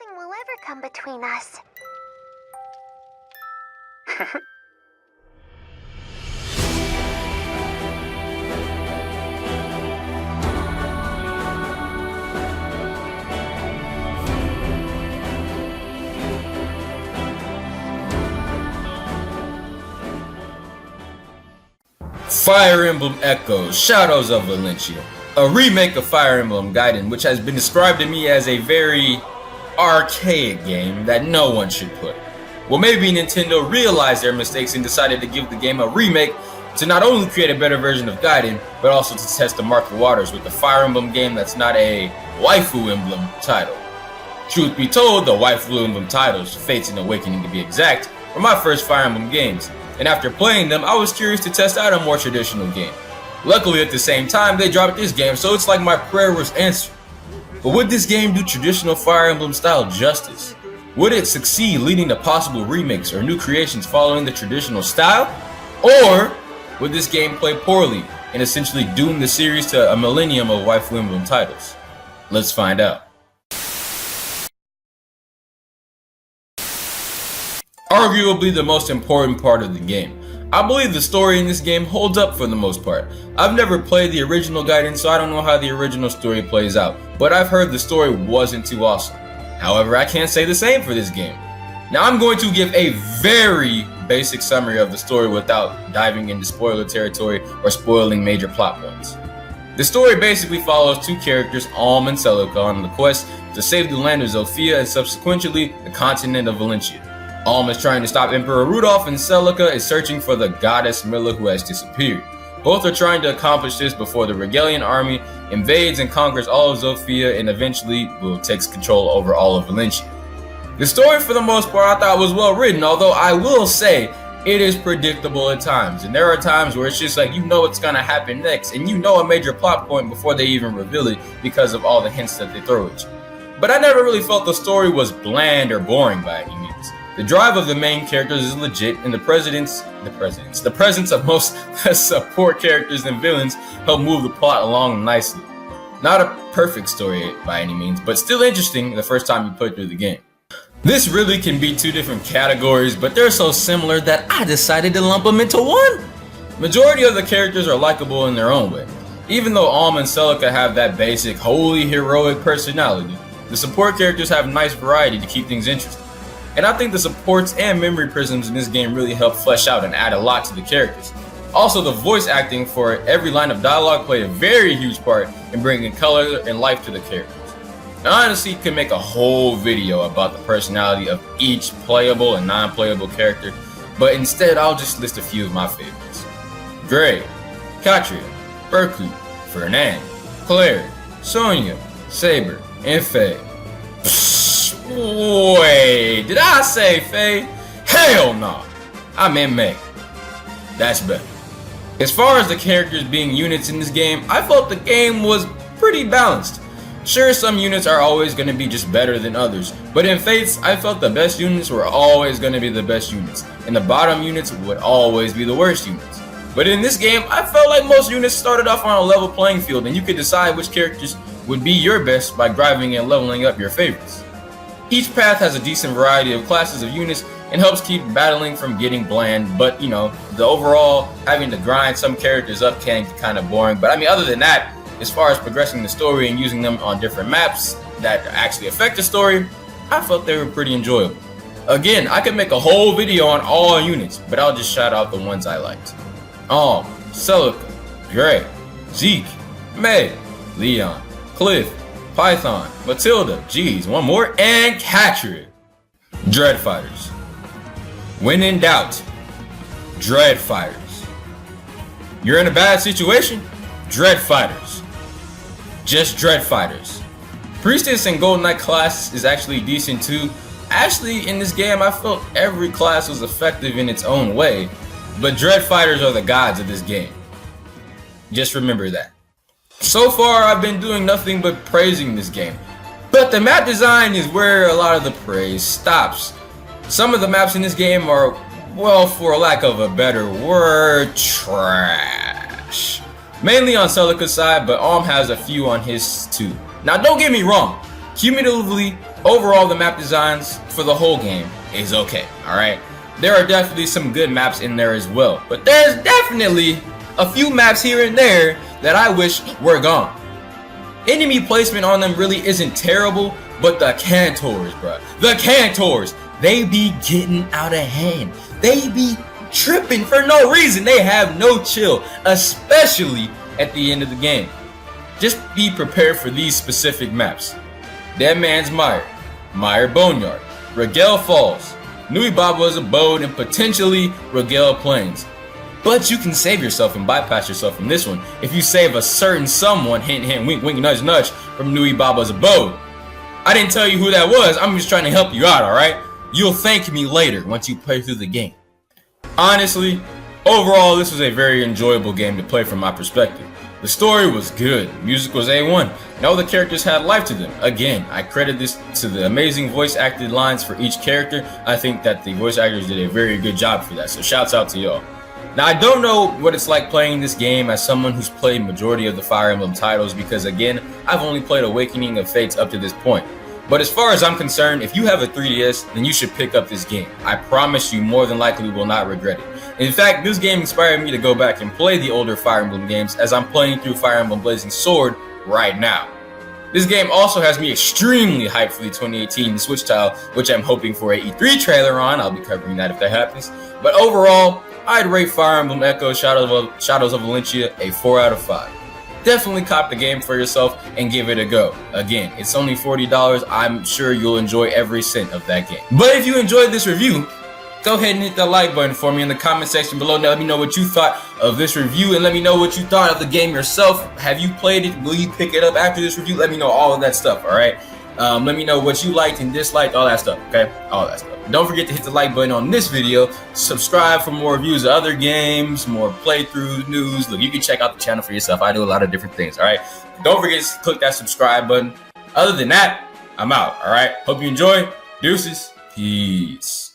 Nothing will ever come between us. Fire Emblem Echoes, Shadows of Valentia, a remake of Fire Emblem Gaiden, which has been described to me as a very archaic game that no one should play. Well, maybe Nintendo realized their mistakes and decided to give the game a remake to not only create a better version of Gaiden, but also to test the market waters with the Fire Emblem game that's not a waifu emblem title. Truth be told, the waifu emblem titles, Fates and Awakening to be exact, were my first Fire Emblem games, and after playing them, I was curious to test out a more traditional game. Luckily, at the same time, they dropped this game, so it's like my prayer was answered. But would this game do traditional Fire Emblem style justice? Would it succeed, leading to possible remakes or new creations following the traditional style? Or would this game play poorly and essentially doom the series to a millennium of waifu emblem titles? Let's find out. Arguably the most important part of the game. I believe the story in this game holds up for the most part. I've never played the original Gaiden, so I don't know how the original story plays out, but I've heard the story wasn't too awesome. However, I can't say the same for this game. Now I'm going to give a very basic summary of the story without diving into spoiler territory or spoiling major plot points. The story basically follows two characters, Alm and Celica, on the quest to save the land of Zofia and subsequently the continent of Valentia. Alm is trying to stop Emperor Rudolph, and Celica is searching for the goddess Milla, who has disappeared. Both are trying to accomplish this before the Regalian army invades and conquers all of Zofia and eventually takes control over all of Valentia. The story for the most part I thought was well written, although I will say it is predictable at times, and there are times where it's just like you know what's gonna happen next and you know a major plot point before they even reveal it because of all the hints that they throw at you. But I never really felt the story was bland or boring by any means. The drive of the main characters is legit, and the presence of most support characters and villains help move the plot along nicely. Not a perfect story by any means, but still interesting the first time you play through the game. This really can be two different categories, but they're so similar that I decided to lump them into one. Majority of the characters are likable in their own way. Even though Alm and Celica have that basic, wholly heroic personality, the support characters have nice variety to keep things interesting. And I think the supports and memory prisms in this game really help flesh out and add a lot to the characters. Also, the voice acting for every line of dialogue played a very huge part in bringing color and life to the characters. I honestly could make a whole video about the personality of each playable and non-playable character, but instead I'll just list a few of my favorites. Gray, Katria, Berku, Fernand, Claire, Sonia, Saber, and Faye. Wait, did I say Faye? Hell no! I meant May. That's better. As far as the characters being units in this game, I felt the game was pretty balanced. Sure, some units are always going to be just better than others, but in Fates, I felt the best units were always going to be the best units, and the bottom units would always be the worst units. But in this game, I felt like most units started off on a level playing field, and you could decide which characters would be your best by driving and leveling up your favorites. Each path has a decent variety of classes of units and helps keep battling from getting bland, but you know, the overall having to grind some characters up can get kind of boring. But I mean, other than that, as far as progressing the story and using them on different maps that actually affect the story, I felt they were pretty enjoyable. Again, I could make a whole video on all units, but I'll just shout out the ones I liked. Alm, Celica, Gray, Zeke, May, Leon, Cliff, Python, Matilda, geez, one more, and Katria. Dread Fighters. When in doubt, Dread Fighters. You're in a bad situation? Dread Fighters. Just Dread Fighters. Priestess and Golden Knight class is actually decent too. Actually, in this game, I felt every class was effective in its own way, but Dread Fighters are the gods of this game. Just remember that. So far, I've been doing nothing but praising this game, but the map design is where a lot of the praise stops. Some of the maps in this game are, well, for lack of a better word, trash. Mainly on Celica's side, but Alm has a few on his too. Now don't get me wrong, cumulatively, Overall, the map designs for the whole game is okay, alright? There are definitely some good maps in there as well, but there's definitely a few maps here and there that I wish were gone. Enemy placement on them really isn't terrible, but the Cantors, bro. The Cantors, they be getting out of hand. They be tripping for no reason. They have no chill, especially at the end of the game. Just be prepared for these specific maps. Dead Man's Mire, Mire Boneyard, Regale Falls, Nui Baba's Abode, and potentially Regale Plains. But you can save yourself and bypass yourself from this one if you save a certain someone, hint hint, wink wink, nudge nudge, from Nui Baba's Abode. I didn't tell you who that was, I'm just trying to help you out, alright? You'll thank me later once you play through the game. Honestly, overall this was a very enjoyable game to play from my perspective. The story was good, music was A1, and all the characters had life to them. Again, I credit this to the amazing voice acted lines for each character. I think that the voice actors did a very good job for that, so shouts out to y'all. Now, I don't know what it's like playing this game as someone who's played majority of the Fire Emblem titles because, again, I've only played Awakening of Fates up to this point. But as far as I'm concerned, if you have a 3DS, then you should pick up this game. I promise you more than likely will not regret it. In fact, this game inspired me to go back and play the older Fire Emblem games as I'm playing through Fire Emblem Blazing Sword right now. This game also has me extremely hyped for the 2018 Switch title, which I'm hoping for a E3 trailer on. I'll be covering that if that happens. But overall, I'd rate Fire Emblem Echo Shadows of Valentia a 4 out of 5. Definitely cop the game for yourself and give it a go. Again, it's only $40. I'm sure you'll enjoy every cent of that game. But if you enjoyed this review, go ahead and hit that like button for me in the comment section below. Now let me know what you thought of this review and let me know what you thought of the game yourself. Have you played it? Will you pick it up after this review? Let me know all of that stuff, alright? Let me know what you liked and disliked, all that stuff, okay? All that stuff. Don't forget to hit the like button on this video. Subscribe for more reviews of other games, more playthrough news. Look, you can check out the channel for yourself. I do a lot of different things, alright? Don't forget to click that subscribe button. Other than that, I'm out, alright? Hope you enjoy. Deuces. Peace.